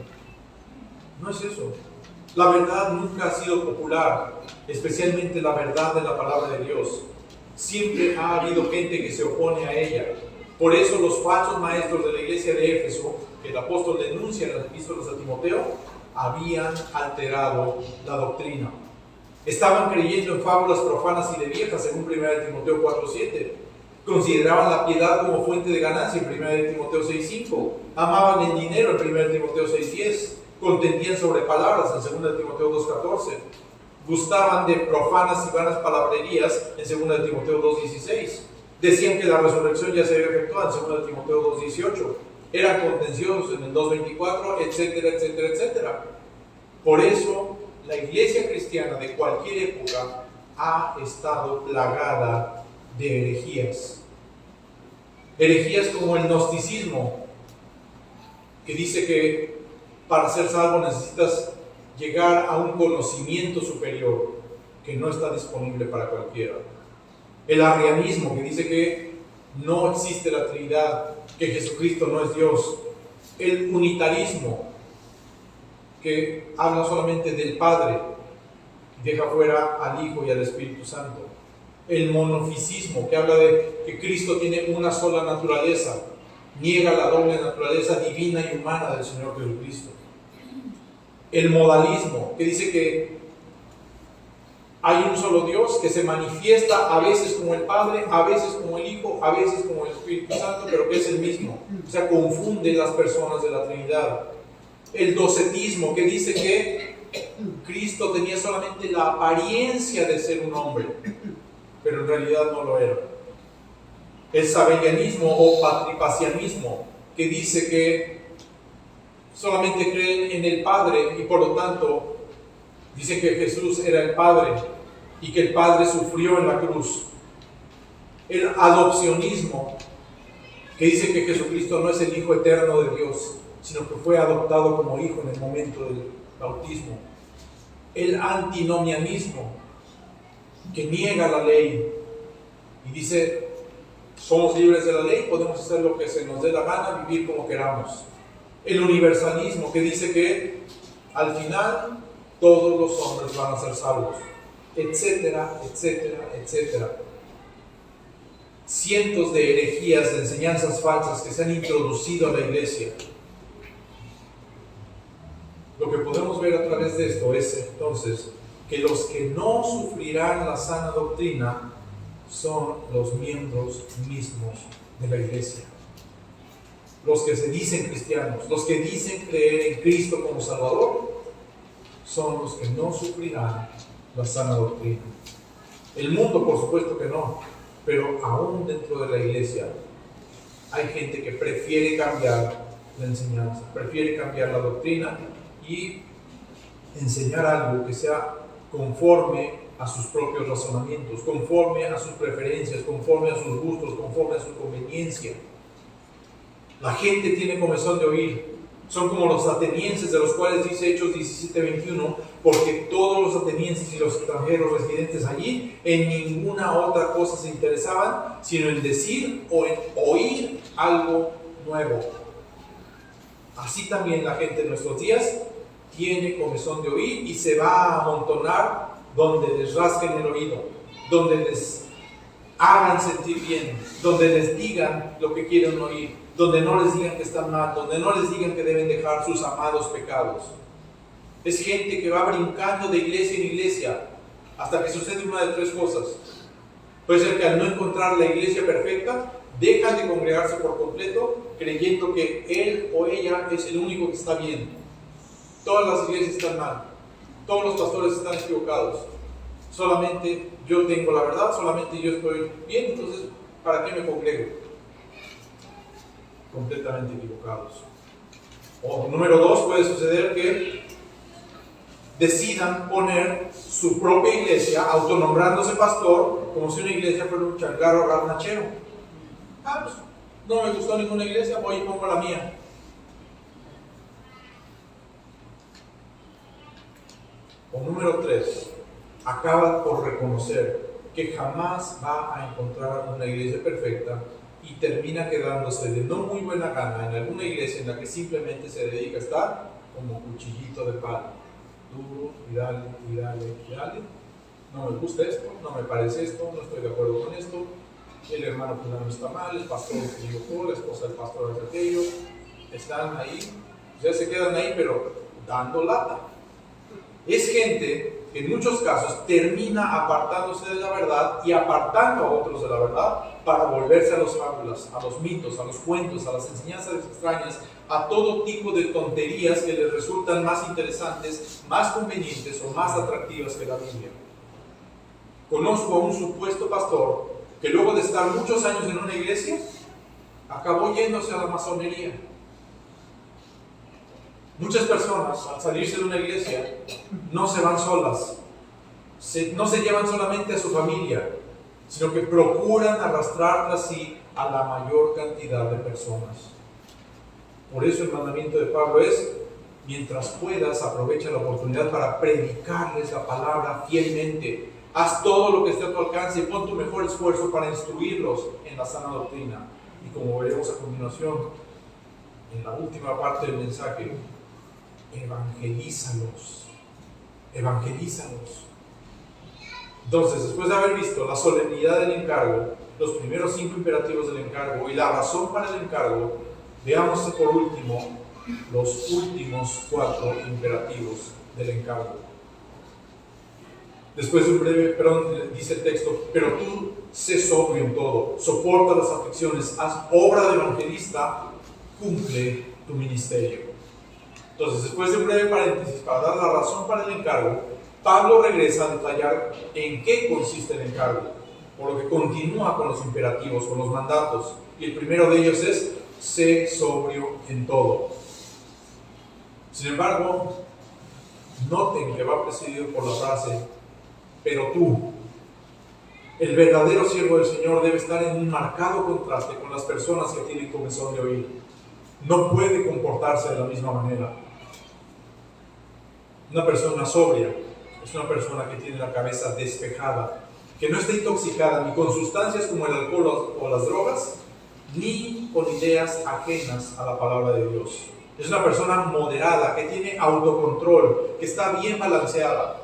No es eso. La verdad nunca ha sido popular, especialmente la verdad de la palabra de Dios. Siempre ha habido gente que se opone a ella. Por eso los falsos maestros de la iglesia de Éfeso, que el apóstol denuncia en las epístolas a Timoteo, habían alterado la doctrina. Estaban creyendo en fábulas profanas y de viejas, según 1 Timoteo 4:7. Consideraban la piedad como fuente de ganancia, en 1 Timoteo 6:5. Amaban el dinero, en 1 Timoteo 6:10. Contendían sobre palabras, en 2 Timoteo 2:14. Gustaban de profanas y vanas palabrerías, en 2 Timoteo 2:16. Decían que la resurrección ya se había efectuado, en 2 Timoteo 2:18. Eran contenciosos en el 2:24, etcétera, etcétera, etcétera. Por eso, la iglesia cristiana de cualquier época ha estado plagada de herejías. Herejías como el gnosticismo, que dice que para ser salvo necesitas llegar a un conocimiento superior que no está disponible para cualquiera. El arrianismo, que dice que no existe la Trinidad, que Jesucristo no es Dios. El unitarismo, que habla solamente del Padre y deja fuera al Hijo y al Espíritu Santo. El monofisismo, que habla de que Cristo tiene una sola naturaleza, niega la doble naturaleza divina y humana del Señor Jesucristo. El modalismo, que dice que hay un solo Dios que se manifiesta a veces como el Padre, a veces como el Hijo, a veces como el Espíritu Santo, pero que es el mismo. O sea, confunde las personas de la Trinidad. El docetismo, que dice que Cristo tenía solamente la apariencia de ser un hombre, pero en realidad no lo era. El sabellianismo o patripacianismo, que dice que solamente creen en el Padre y por lo tanto dicen que Jesús era el Padre y que el Padre sufrió en la cruz. El adopcionismo, que dice que Jesucristo no es el Hijo eterno de Dios, sino que fue adoptado como hijo en el momento del bautismo. El antinomianismo, que niega la ley y dice: somos libres de la ley, podemos hacer lo que se nos dé la gana, vivir como queramos. El universalismo, que dice que al final todos los hombres van a ser salvos, etcétera, etcétera, etcétera. Cientos de herejías, de enseñanzas falsas que se han introducido a la iglesia. Lo que podemos ver a través de esto es entonces que los que no sufrirán la sana doctrina son los miembros mismos de la iglesia. Los que se dicen cristianos, los que dicen creer en Cristo como Salvador, son los que no sufrirán la sana doctrina. El mundo, por supuesto que no, pero aún dentro de la iglesia hay gente que prefiere cambiar la enseñanza, prefiere cambiar la doctrina y enseñar algo que sea conforme a sus propios razonamientos, conforme a sus preferencias, conforme a sus gustos, conforme a su conveniencia. La gente tiene comezón de oír. Son como los atenienses, de los cuales dice Hechos 17:21, porque todos los atenienses y los extranjeros residentes allí en ninguna otra cosa se interesaban, sino en decir o en oír algo nuevo. Así también la gente en nuestros días tiene comezón de oír y se va a amontonar donde les rasquen el oído, donde les hagan sentir bien, donde les digan lo que quieren oír, donde no les digan que están mal, donde no les digan que deben dejar sus amados pecados. Es gente que va brincando de iglesia en iglesia hasta que sucede una de tres cosas. Puede ser que al no encontrar la iglesia perfecta, dejan de congregarse por completo, creyendo que él o ella es el único que está bien. Todas las iglesias están mal, todos los pastores están equivocados. Solamente yo tengo la verdad, solamente yo estoy bien, entonces ¿para qué me congrego? Completamente equivocados. O número dos, puede suceder que decidan poner su propia iglesia, autonombrándose pastor, como si una iglesia fuera un changarro garnachero. Pues no me gustó ninguna iglesia, voy y pongo la mía. O número tres, acaba por reconocer que jamás va a encontrar una iglesia perfecta y termina quedándose de no muy buena gana en alguna iglesia en la que simplemente se dedica a estar como cuchillito de palo, duro y dale, y dale, y dale. No me gusta esto, no me parece esto, no estoy de acuerdo con esto, el hermano fulano está mal, el pastor se equivocó, la esposa del pastor es aquello. Están ahí, ya se quedan ahí, pero dando lata. Es gente que en muchos casos termina apartándose de la verdad y apartando a otros de la verdad para volverse a las fábulas, a los mitos, a los cuentos, a las enseñanzas extrañas, a todo tipo de tonterías que les resultan más interesantes, más convenientes o más atractivas que la Biblia. Conozco a un supuesto pastor que luego de estar muchos años en una iglesia, acabó yéndose a la masonería. Muchas personas, al salirse de una iglesia, no se van solas, no se llevan solamente a su familia, sino que procuran arrastrarla así a la mayor cantidad de personas. Por eso el mandamiento de Pablo es: mientras puedas, aprovecha la oportunidad para predicarles la palabra fielmente. Haz todo lo que esté a tu alcance y pon tu mejor esfuerzo para instruirlos en la sana doctrina. Y como veremos a continuación, en la última parte del mensaje, evangelízalos. Evangelízalos. Entonces, después de haber visto la solemnidad del encargo, los primeros 5 imperativos del encargo y la razón para el encargo, veamos por último los últimos 4 imperativos del encargo. Después de un breve, dice el texto, pero tú sé sobrio en todo, soporta las aflicciones, haz obra de evangelista, cumple tu ministerio. Entonces, después de un breve paréntesis para dar la razón para el encargo, Pablo regresa a detallar en qué consiste el encargo, por lo que continúa con los imperativos, con los mandatos, y el primero de ellos es, sé sobrio en todo. Sin embargo, noten que va precedido por la frase, pero tú. El verdadero siervo del Señor debe estar en un marcado contraste con las personas que tienen comezón de oír. No puede comportarse de la misma manera. Una persona sobria es una persona que tiene la cabeza despejada, que no está intoxicada ni con sustancias como el alcohol o las drogas, ni con ideas ajenas a la palabra de Dios. Es una persona moderada, que tiene autocontrol, que está bien balanceada.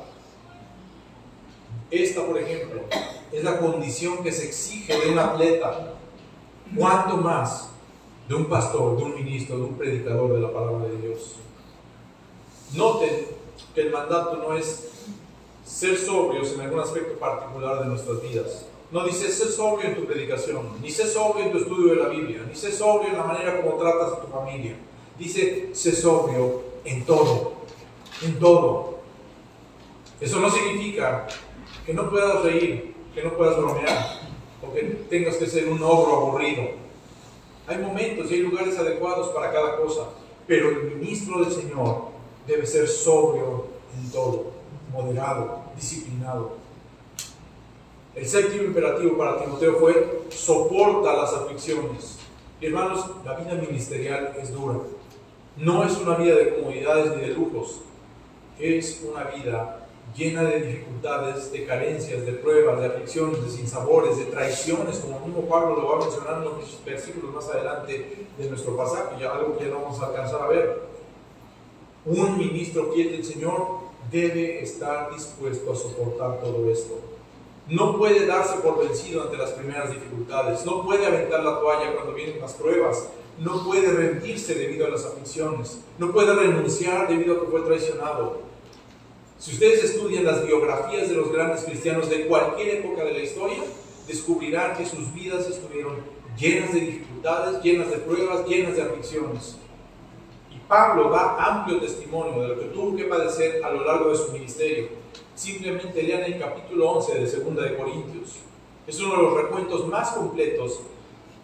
Esta, por ejemplo, es la condición que se exige de un atleta. ¿Cuánto más de un pastor, de un ministro, de un predicador de la palabra de Dios? Noten que el mandato no es ser sobrios en algún aspecto particular de nuestras vidas. No dice sé sobrio en tu predicación, ni sé sobrio en tu estudio de la Biblia, ni sé sobrio en la manera como tratas a tu familia. Dice sé sobrio en todo, en todo. Eso no significa que no puedas reír, que no puedas bromear, o que tengas que ser un ogro aburrido. Hay momentos y hay lugares adecuados para cada cosa, pero el ministro del Señor debe ser sobrio en todo, moderado, disciplinado. El séptimo imperativo para Timoteo fue, soporta las aflicciones. Y hermanos, la vida ministerial es dura. No es una vida de comodidades ni de lujos. Es una vida llena de dificultades, de carencias, de pruebas, de aflicciones, de sinsabores, de traiciones, como mismo Pablo lo va a mencionar en los versículos más adelante de nuestro pasaje, ya algo que no vamos a alcanzar a ver. Un ministro fiel del Señor debe estar dispuesto a soportar todo esto. No puede darse por vencido ante las primeras dificultades, no puede aventar la toalla cuando vienen las pruebas, no puede rendirse debido a las aflicciones, no puede renunciar debido a que fue traicionado. Si ustedes estudian las biografías de los grandes cristianos de cualquier época de la historia, descubrirán que sus vidas estuvieron llenas de dificultades, llenas de pruebas, llenas de aflicciones. Y Pablo da amplio testimonio de lo que tuvo que padecer a lo largo de su ministerio. Simplemente lean el capítulo 11 de 2 de Corintios. Es uno de los recuentos más completos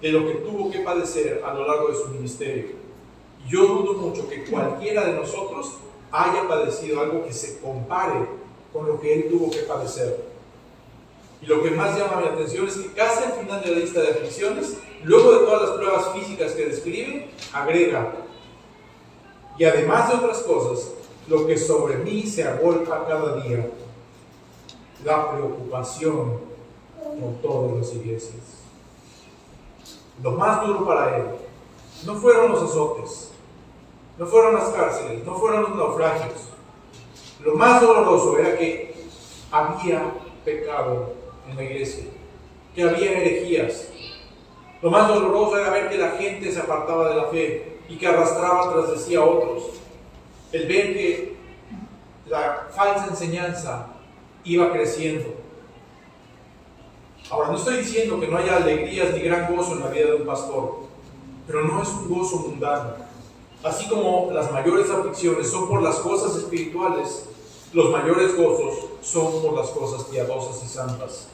de lo que tuvo que padecer a lo largo de su ministerio. Y yo dudo mucho que cualquiera de nosotros haya padecido algo que se compare con lo que él tuvo que padecer. Y lo que más llama mi atención es que casi al final de la lista de aflicciones, luego de todas las pruebas físicas que describe, agrega, y además de otras cosas, lo que sobre mí se agolpa cada día, la preocupación por todas las iglesias. Lo más duro para él no fueron los azotes, no fueron las cárceles, no fueron los naufragios. Lo más doloroso era que había pecado en la iglesia, que había herejías. Lo más doloroso era ver que la gente se apartaba de la fe y que arrastraba tras de sí a otros. El ver que la falsa enseñanza iba creciendo. Ahora, no estoy diciendo que no haya alegrías ni gran gozo en la vida de un pastor, pero no es un gozo mundano. Así como las mayores aflicciones son por las cosas espirituales, los mayores gozos son por las cosas piadosas y santas.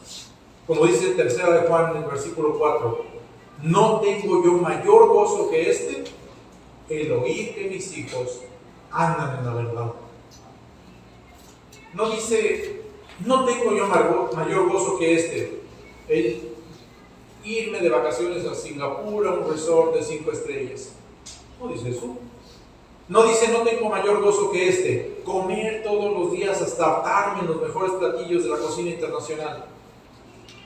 Como dice 3 de Juan en el versículo 4, no tengo yo mayor gozo que este, el oír que mis hijos andan en la verdad. No dice, no tengo yo mayor gozo que este, el irme de vacaciones a Singapur, a un resort de 5 estrellas. No dice eso. No dice, no tengo mayor gozo que este, comer todos los días hasta hartarme en los mejores platillos de la cocina internacional.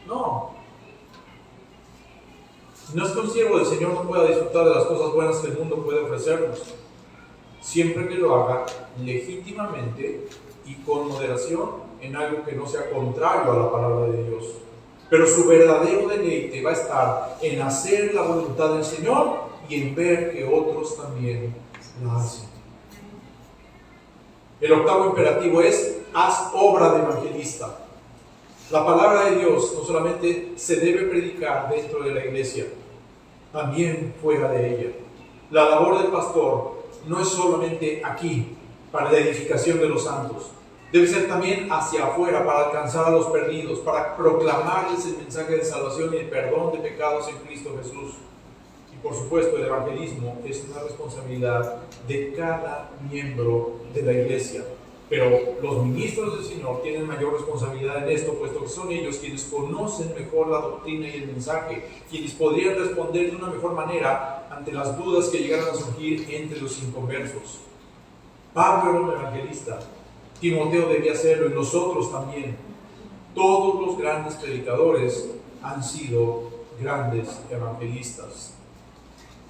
No. No es que un siervo del Señor no pueda disfrutar de las cosas buenas que el mundo puede ofrecernos, siempre que lo haga legítimamente y con moderación en algo que no sea contrario a la palabra de Dios. Pero su verdadero deleite va a estar en hacer la voluntad del Señor y en ver que otros también la hacen. El octavo imperativo es: haz obra de evangelista. La palabra de Dios no solamente se debe predicar dentro de la iglesia, también fuera de ella. La labor del pastor no es solamente aquí, para la edificación de los santos. Debe ser también hacia afuera, para alcanzar a los perdidos, para proclamarles el mensaje de salvación y el perdón de pecados en Cristo Jesús. Y por supuesto, el evangelismo es una responsabilidad de cada miembro de la iglesia. Pero los ministros del Señor tienen mayor responsabilidad en esto, puesto que son ellos quienes conocen mejor la doctrina y el mensaje, quienes podrían responder de una mejor manera ante las dudas que llegaran a surgir entre los inconversos. Pablo era un evangelista, Timoteo debía hacerlo, y nosotros también. Todos los grandes predicadores han sido grandes evangelistas.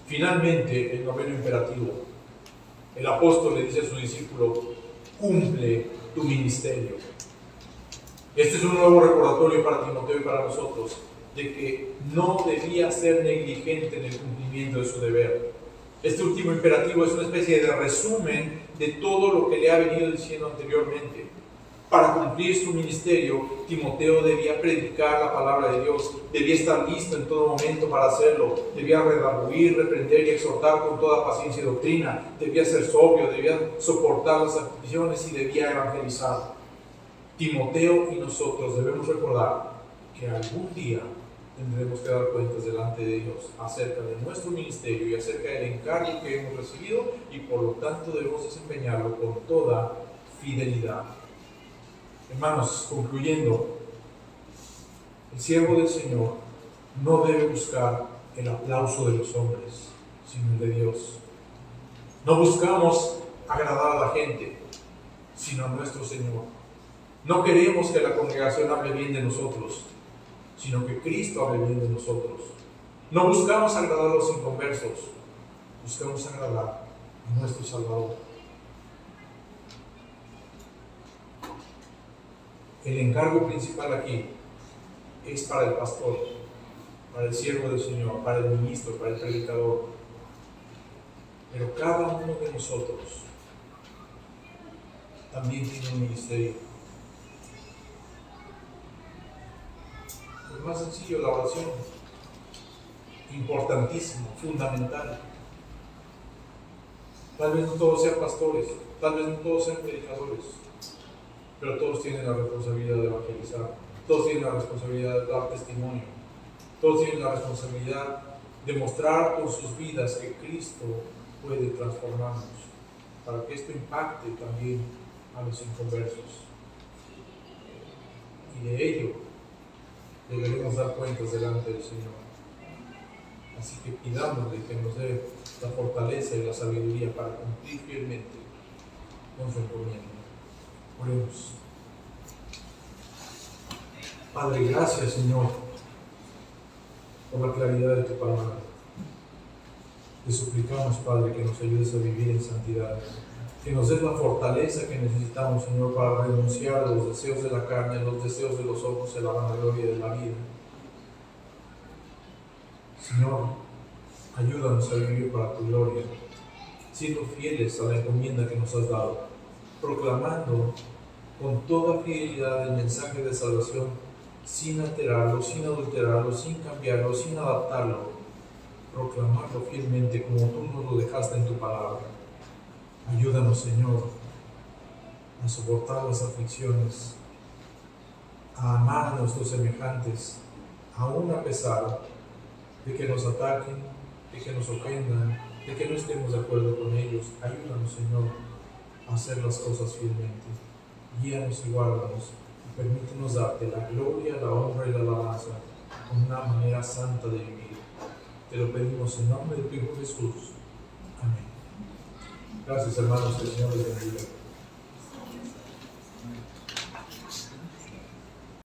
Finalmente, el noveno imperativo. El apóstol le dice a su discípulo: cumple tu ministerio. Este es un nuevo recordatorio para Timoteo y para nosotros de que no debía ser negligente en el cumplimiento de su deber. Este último imperativo es una especie de resumen de todo lo que le ha venido diciendo anteriormente. Para cumplir su ministerio, Timoteo debía predicar la palabra de Dios, debía estar listo en todo momento para hacerlo, debía redarguir, reprender y exhortar con toda paciencia y doctrina, debía ser sobrio, debía soportar las aflicciones y debía evangelizar. Timoteo y nosotros debemos recordar que algún día tendremos que dar cuentas delante de Dios acerca de nuestro ministerio y acerca del encargo que hemos recibido, y por lo tanto debemos desempeñarlo con toda fidelidad. Hermanos, concluyendo, el siervo del Señor no debe buscar el aplauso de los hombres, sino el de Dios. No buscamos agradar a la gente, sino a nuestro Señor. No queremos que la congregación hable bien de nosotros, sino que Cristo hable bien de nosotros. No buscamos agradar a los inconversos, buscamos agradar a nuestro Salvador. El encargo principal aquí es para el pastor, para el siervo del Señor, para el ministro, para el predicador. Pero cada uno de nosotros también tiene un ministerio. Es más sencillo, la oración, importantísimo, fundamental. Tal vez no todos sean pastores, tal vez no todos sean predicadores, pero todos tienen la responsabilidad de evangelizar, todos tienen la responsabilidad de dar testimonio, todos tienen la responsabilidad de mostrar con sus vidas que Cristo puede transformarnos, para que esto impacte también a los inconversos. Y de ello deberemos dar cuentas delante del Señor. Así que pidámosle que nos dé la fortaleza y la sabiduría para cumplir fielmente con su encomienda. Oremos. Padre, gracias, Señor, por la claridad de tu palabra. Te suplicamos, Padre, que nos ayudes a vivir en santidad, que nos des la fortaleza que necesitamos, Señor, para renunciar a los deseos de la carne, a los deseos de los ojos, a la vanagloria de la vida. Señor, ayúdanos a vivir para tu gloria, siendo fieles a la encomienda que nos has dado, proclamando con toda fidelidad el mensaje de salvación, sin alterarlo, sin adulterarlo, sin cambiarlo, sin adaptarlo, proclamarlo fielmente como tú nos lo dejaste en tu palabra. Ayúdanos, Señor, a soportar las aflicciones, a amar a nuestros semejantes, aún a pesar de que nos ataquen, de que nos ofendan, de que no estemos de acuerdo con ellos. Ayúdanos, Señor, a hacer las cosas fielmente. Guíanos y guárdanos y permítenos darte la gloria, la honra y la alabanza con una manera santa de vivir. Te lo pedimos en nombre de tu Hijo Jesús. Amén. Gracias, hermanos, que el Señor les bendiga.